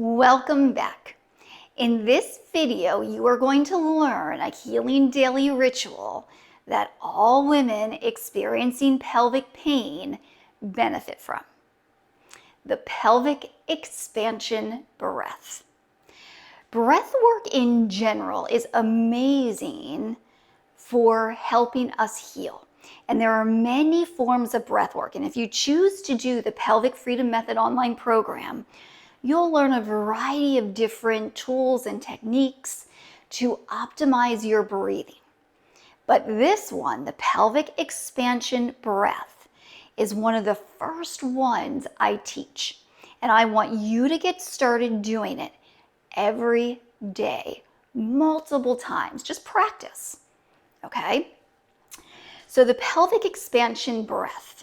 Welcome back. In this video, you are going to learn a healing daily ritual that all women experiencing pelvic pain benefit from. The Pelvic Expansion Breath. Breath work in general is amazing for helping us heal. And there are many forms of breath work. And if you choose to do the Pelvic Freedom Method online program, you'll learn a variety of different tools and techniques to optimize your breathing. But this one, the Pelvic Expansion Breath, is one of the first ones I teach. And I want you to get started doing it every day, multiple times. Just practice, okay? So the Pelvic Expansion Breath.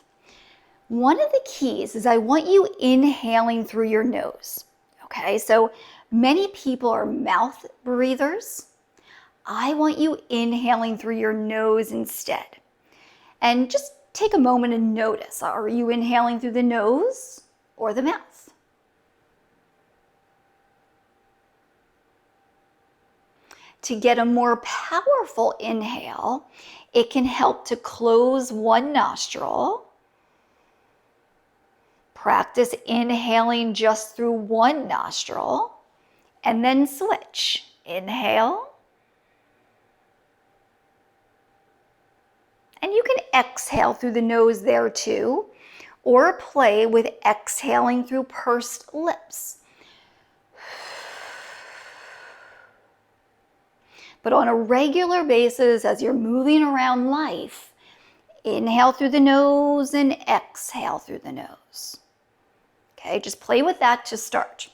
One of the keys is I want you inhaling through your nose, okay? So many people are mouth breathers. I want you inhaling through your nose instead. And just take a moment and notice, are you inhaling through the nose or the mouth? To get a more powerful inhale, it can help to close one nostril. Practice inhaling just through one nostril and then switch. Inhale. And you can exhale through the nose there too, or play with exhaling through pursed lips. But on a regular basis, as you're moving around life, inhale through the nose and exhale through the nose. Okay, just play with that to start.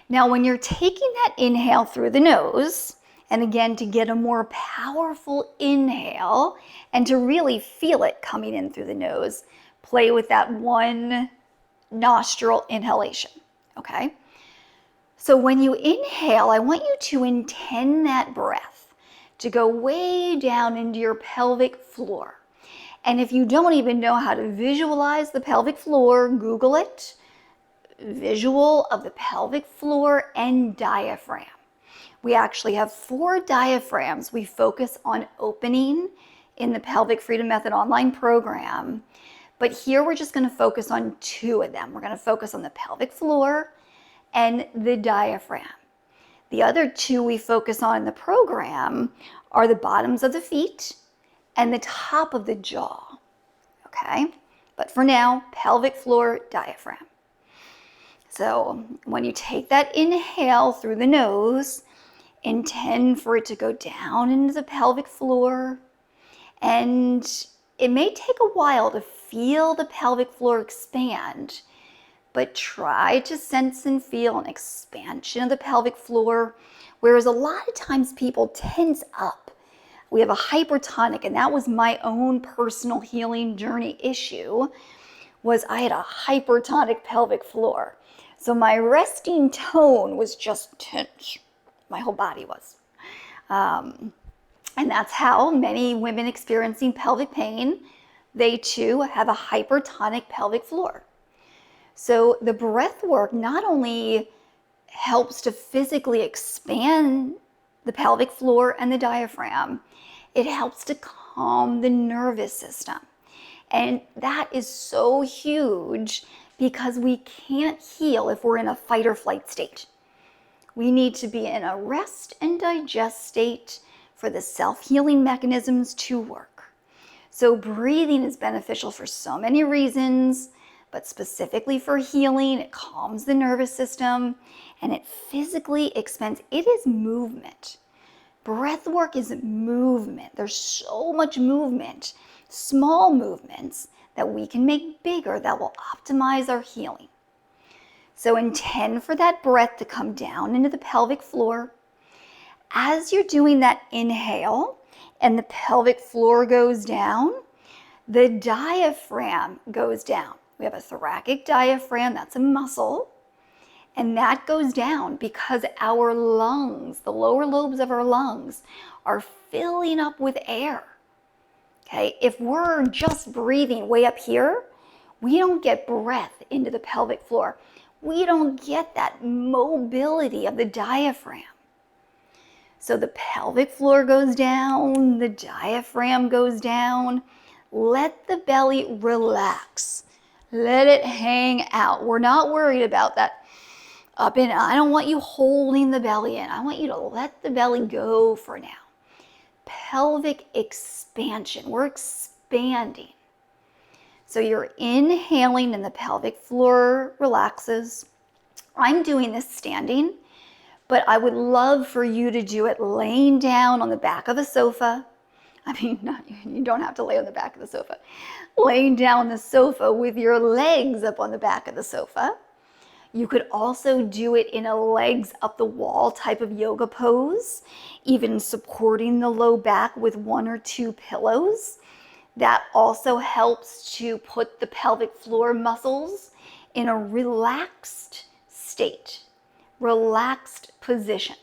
Now, when you're taking that inhale through the nose, and again, to get a more powerful inhale and to really feel it coming in through the nose, play with that one nostril inhalation, okay? So when you inhale, I want you to intend that breath to go way down into your pelvic floor. And if you don't even know how to visualize the pelvic floor, Google it. Visual of the pelvic floor and diaphragm. We actually have 4 diaphragms we focus on opening in the Pelvic Freedom Method online program. But here we're just going to focus on 2 of them. We're going to focus on the pelvic floor and the diaphragm. The other 2 we focus on in the program are the bottoms of the feet and the top of the jaw, okay? But for now, pelvic floor, diaphragm. So when you take that inhale through the nose, intend for it to go down into the pelvic floor. And it may take a while to feel the pelvic floor expand, but try to sense and feel an expansion of the pelvic floor, whereas a lot of times people tense up. We have a hypertonic, and that was my own personal healing journey issue, was I had a hypertonic pelvic floor. So my resting tone was just tense. My whole body was. And that's how many women experiencing pelvic pain, they too have a hypertonic pelvic floor. So the breath work not only helps to physically expand the pelvic floor and the diaphragm, it helps to calm the nervous system. And that is so huge because we can't heal if we're in a fight or flight state. We need to be in a rest and digest state for the self-healing mechanisms to work. So breathing is beneficial for so many reasons, but specifically for healing, it calms the nervous system and it physically expands. It is movement. Breath work is movement. There's so much movement, small movements that we can make bigger that will optimize our healing. So intend for that breath to come down into the pelvic floor. As you're doing that inhale and the pelvic floor goes down, the diaphragm goes down. We have a thoracic diaphragm, that's a muscle. And that goes down because our lungs, the lower lobes of our lungs, are filling up with air. Okay, if we're just breathing way up here, we don't get breath into the pelvic floor. we don't get that mobility of the diaphragm. So the pelvic floor goes down, the diaphragm goes down. Let the belly relax. Let it hang out. We're not worried about that up in. I don't want you holding the belly in. I want you to let the belly go for now. Pelvic expansion. We're expanding. So you're inhaling and the pelvic floor relaxes. I'm doing this standing, but I would love for you to do it laying down on the back of a sofa. I mean, you don't have to lay on the back of the sofa. Laying down on the sofa with your legs up on the back of the sofa. You could also do it in a legs up the wall type of yoga pose, even supporting the low back with 1 or 2 pillows. That also helps to put the pelvic floor muscles in a relaxed state, relaxed position.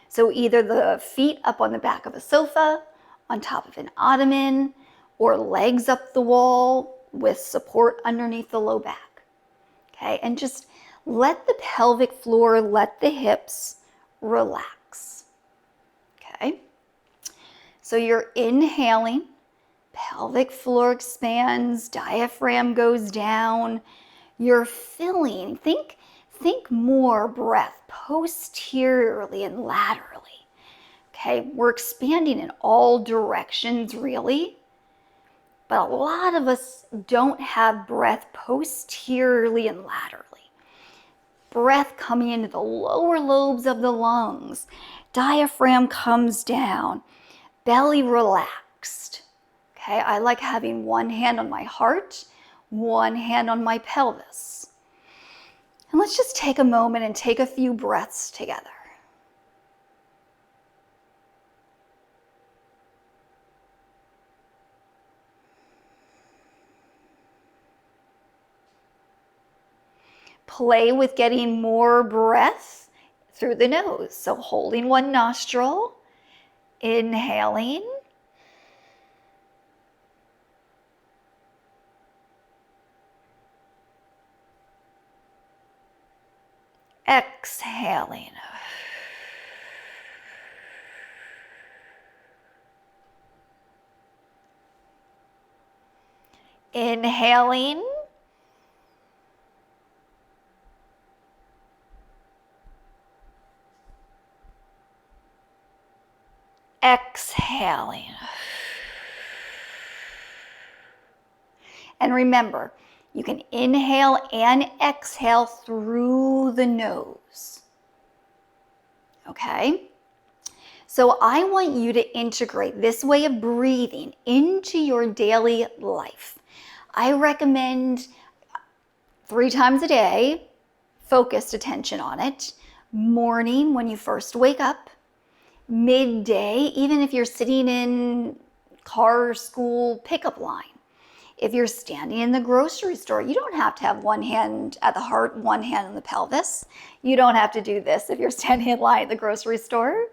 So either the feet up on the back of a sofa, on top of an ottoman, or legs up the wall with support underneath the low back. Okay, and just let the pelvic floor, let the hips relax. Okay, so you're inhaling, pelvic floor expands, diaphragm goes down. You're filling, think more breath posteriorly and laterally. Okay, we're expanding in all directions really, but a lot of us don't have breath posteriorly and laterally. Breath coming into the lower lobes of the lungs. Diaphragm comes down, belly relaxed. Okay, I like having one hand on my heart, one hand on my pelvis. And let's just take a moment and take a few breaths together. Play with getting more breath through the nose. So holding one nostril, inhaling, exhaling. Inhaling. Exhaling. And remember, you can inhale and exhale through the nose. Okay? So I want you to integrate this way of breathing into your daily life. I recommend 3 times a day, focused attention on it. Morning when you first wake up, midday, even if you're sitting in car, school, pickup line. If you're standing in the grocery store, you don't have to have one hand at the heart, one hand on the pelvis. You don't have to do this if you're standing in line at the grocery store.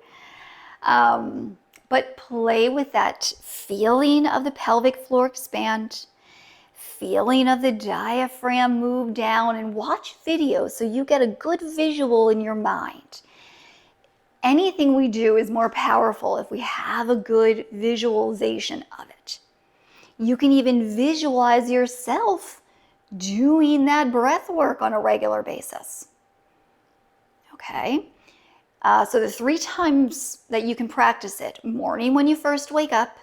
But play with that feeling of the pelvic floor expand, feeling of the diaphragm move down, and watch videos so you get a good visual in your mind. Anything we do is more powerful if we have a good visualization of it. You can even visualize yourself doing that breath work on a regular basis. Okay? So the 3 times that you can practice it: morning when you first wake up,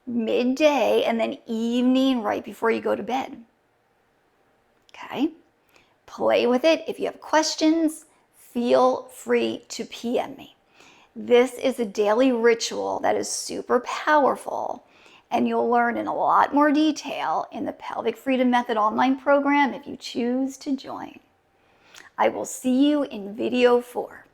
midday, and then evening right before you go to bed. Okay? Play with it. If you have questions, feel free to PM me. This is a daily ritual that is super powerful, and you'll learn in a lot more detail in the Pelvic Freedom Method online program if you choose to join. I will see you in video 4.